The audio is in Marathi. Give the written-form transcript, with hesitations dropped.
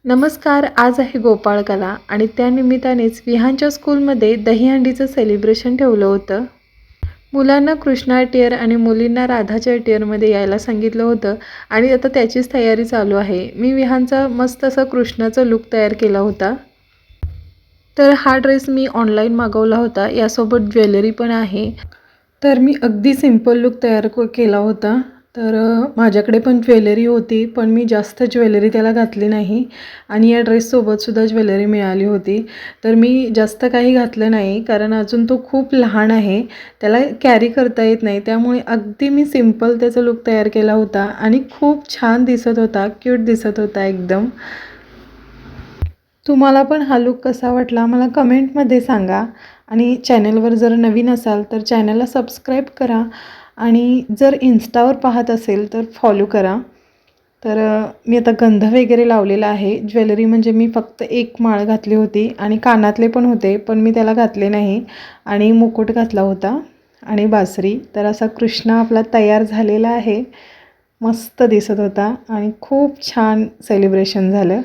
नमस्कार. आज आहे गोपाळकाला आणि त्यानिमित्तानेच विहानच्या स्कूलमध्ये दहीहंडीचं सेलिब्रेशन ठेवलं होतं. मुलांना कृष्णा अटियर आणि मुलींना राधाच्या अटियरमध्ये यायला सांगितलं होतं आणि आता त्याचीच तयारी चालू आहे. मी विहानचा मस्त असा कृष्णाचा लूक तयार केला होता. तर हा ड्रेस मी ऑनलाईन मागवला होता. यासोबत ज्वेलरी पण आहे. तर मी अगदी सिंपल लूक तयार केला होता. तर माझ्याकडे पण ज्वेलरी होती, पण मी जास्त ज्वेलरी त्याला घातली नाही आणि या ड्रेससोबतसुद्धा ज्वेलरी मिळाली होती. तर मी जास्त काही घातलं नाही, कारण अजून तो खूप लहान आहे. त्याला कॅरी करता येत नाही. त्यामुळे अगदी मी सिंपल त्याचा लूक तयार केला होता आणि खूप छान दिसत होता, क्यूट दिसत होता एकदम. तुम्हाला पण हा लूक कसा वाटला मला कमेंटमध्ये सांगा आणि चॅनलवर जर नवीन असाल तर चॅनलला सबस्क्राईब करा आणि जर इन्स्टावर पाहत असेल तर फॉलो करा. तर मी आता गंध वगैरे लावलेला आहे. ज्वेलरी म्हणजे मी फक्त एक माळ घातली होती आणि कानातले पण होते, पण मी त्याला घातले नाही आणि मुकुट घातला होता आणि बासरी. तर असा कृष्ण आपला तयार झालेला आहे. मस्त दिसत होता आणि खूप छान सेलिब्रेशन झालं.